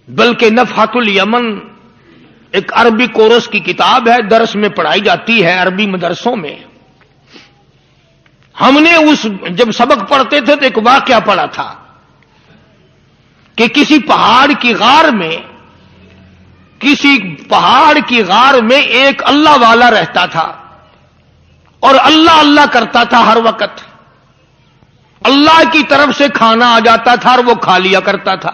بلکہ نفحۃ الیمن ایک عربی کورس کی کتاب ہے، درس میں پڑھائی جاتی ہے عربی مدرسوں میں. ہم نے جب سبق پڑھتے تھے تو ایک واقعہ پڑھا تھا کہ کسی پہاڑ کی غار میں ایک اللہ والا رہتا تھا اور اللہ اللہ کرتا تھا ہر وقت. اللہ کی طرف سے کھانا آ جاتا تھا اور وہ کھا لیا کرتا تھا.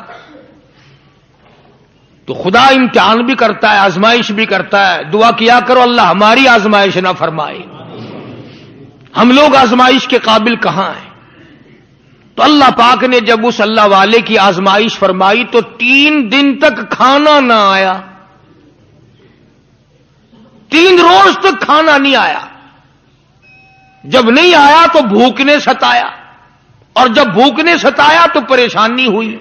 تو خدا امتحان بھی کرتا ہے، آزمائش بھی کرتا ہے. دعا کیا کرو اللہ ہماری آزمائش نہ فرمائے. ہم لوگ آزمائش کے قابل کہاں ہیں؟ تو اللہ پاک نے جب اس اللہ والے کی آزمائش فرمائی تو 3 دن تک کھانا نہ آیا. 3 روز تک کھانا نہیں آیا. جب نہیں آیا تو بھوک نے ستایا، اور جب بھوک نے ستایا تو پریشانی ہوئی،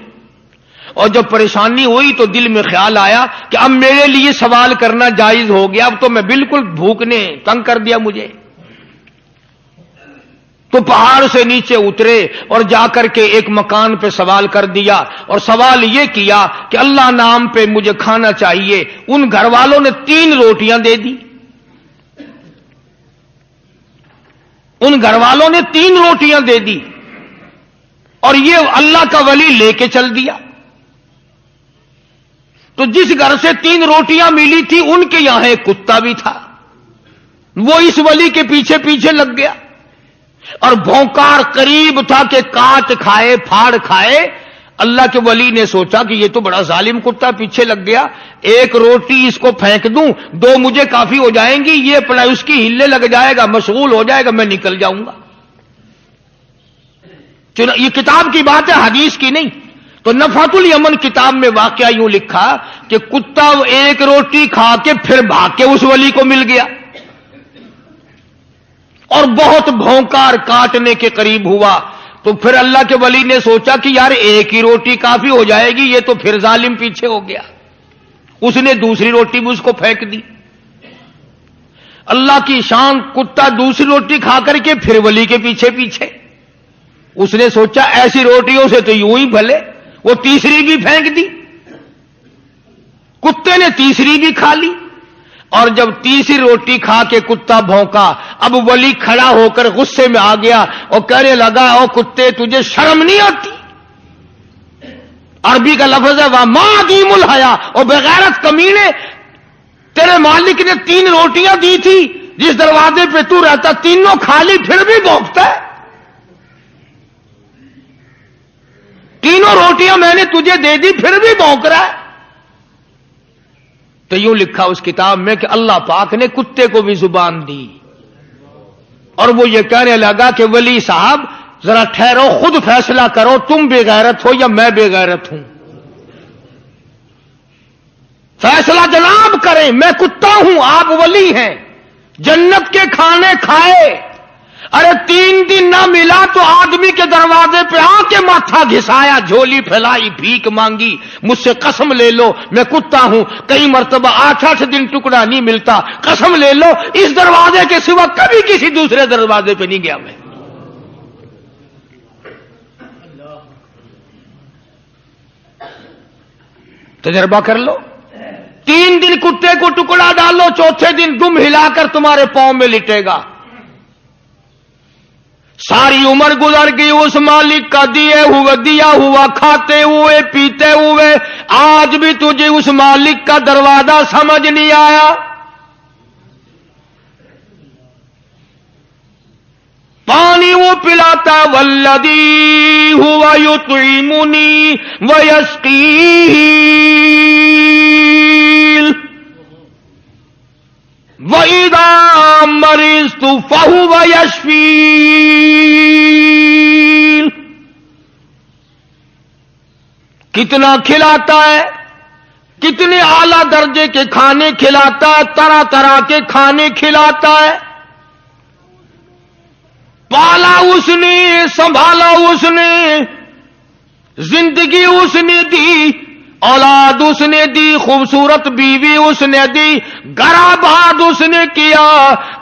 اور جب پریشانی ہوئی تو دل میں خیال آیا کہ اب میرے لیے سوال کرنا جائز ہو گیا، اب تو میں بالکل بھوک نے تنگ کر دیا مجھے. تو پہاڑ سے نیچے اترے اور جا کر کے ایک مکان پہ سوال کر دیا، اور سوال یہ کیا کہ اللہ نام پہ مجھے کھانا چاہیے. ان گھر والوں نے 3 روٹیاں دے دی. ان گھر والوں نے 3 روٹیاں دے دی اور یہ اللہ کا ولی لے کے چل دیا. تو جس گھر سے 3 روٹیاں ملی تھی ان کے یہاں ایک کتا بھی تھا. وہ اس ولی کے پیچھے پیچھے لگ گیا اور بھونکار قریب تھا کہ کاٹ کھائے پھاڑ کھائے. اللہ کے ولی نے سوچا کہ یہ تو بڑا ظالم کتا پیچھے لگ گیا، 1 روٹی اس کو پھینک دوں، 2 مجھے کافی ہو جائیں گی، یہ اپنا اس کی ہلے لگ جائے گا، مشغول ہو جائے گا، میں نکل جاؤں گا. یہ کتاب کی بات ہے، حدیث کی نہیں. تو نفحۃ الیمن کتاب میں واقعہ یوں لکھا کہ کتا 1 روٹی کھا کے پھر بھاگ کے اس ولی کو مل گیا اور بہت بھونکار کاٹنے کے قریب ہوا. تو پھر اللہ کے ولی نے سوچا کہ یار 1 ہی روٹی کافی ہو جائے گی، یہ تو پھر ظالم پیچھے ہو گیا. اس نے دوسری روٹی بھی اس کو پھینک دی. اللہ کی شان، کتا دوسری روٹی کھا کر کے پھر ولی کے پیچھے پیچھے. اس نے سوچا ایسی روٹیوں سے تو یوں ہی بھلے، وہ تیسری بھی پھینک دی. کتے نے تیسری بھی کھا لی، اور جب تیسری روٹی کھا کے کتا بھونکا، اب ولی کھڑا ہو کر غصے میں آ گیا اور کہنے لگا او کتے تجھے شرم نہیں آتی؟ عربی کا لفظ ہے وَمَا عَدِيمُ الْحَيَا، اور بغیرت کمینے، تیرے مالک نے 3 روٹیاں دی تھی، جس دروازے پہ تو رہتا 3 کھا لی، پھر بھی بھونکتا ہے. 3 روٹیاں میں نے تجھے دے دی، پھر بھی بھونک رہا ہے. تو یوں لکھا اس کتاب میں کہ اللہ پاک نے کتے کو بھی زبان دی، اور وہ یہ کہنے لگا کہ ولی صاحب ذرا ٹھہرو، خود فیصلہ کرو، تم بے غیرت ہو یا میں بے غیرت ہوں. فیصلہ جناب کریں، میں کتا ہوں، آپ ولی ہیں. جنت کے کھانے کھائے، ارے 3 دن نہ ملا تو آدمی کے دروازے پہ آ کے ماتھا گھسایا، جھولی پھیلائی، بھیک مانگی، مجھ سے قسم لے لو میں کتا ہوں. کئی مرتبہ 8 دن ٹکڑا نہیں ملتا، قسم لے لو اس دروازے کے سوا کبھی کسی دوسرے دروازے پہ نہیں گیا میں. تجربہ کر لو. 3 دن کتے کو ٹکڑا ڈالو، چوتھے دن دم ہلا کر تمہارے پاؤں میں لٹے گا. ساری عمر گزر گئی اس مالک کا دیا ہوا کھاتے ہوئے پیتے ہوئے، آج بھی تجھے اس مالک کا دروازہ سمجھ نہیں آیا. پانی وہ پلاتا والذی ہوا یطعمنی ویسقین وَإِذَا مَرِضْتُ فَهُوَ يَشْفِينِ. کتنا کھلاتا ہے، کتنے اعلیٰ درجے کے کھانے کھلاتا ہے، طرح طرح کے کھانے کھلاتا ہے. پالا اس نے، سنبھالا اس نے، زندگی اس نے دی، اولاد اس نے دی، خوبصورت بیوی اس نے دی، گھر آباد اس نے کیا،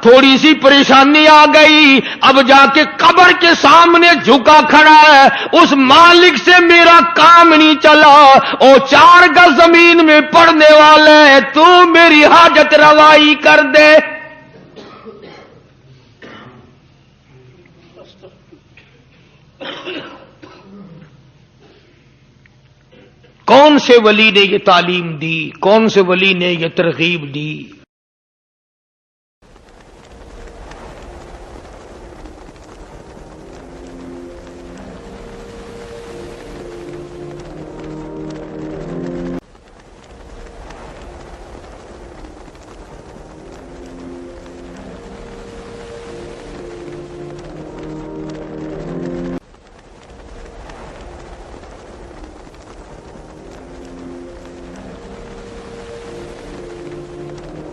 تھوڑی سی پریشانی آ گئی، اب جا کے قبر کے سامنے جھکا کھڑا ہے، اس مالک سے میرا کام نہیں چلا، او 4 گز زمین میں پڑنے والے، تو میری حاجت روائی کر دے۔ کون سے ولی نے یہ تعلیم دی، کون سے ولی نے یہ ترغیب دی؟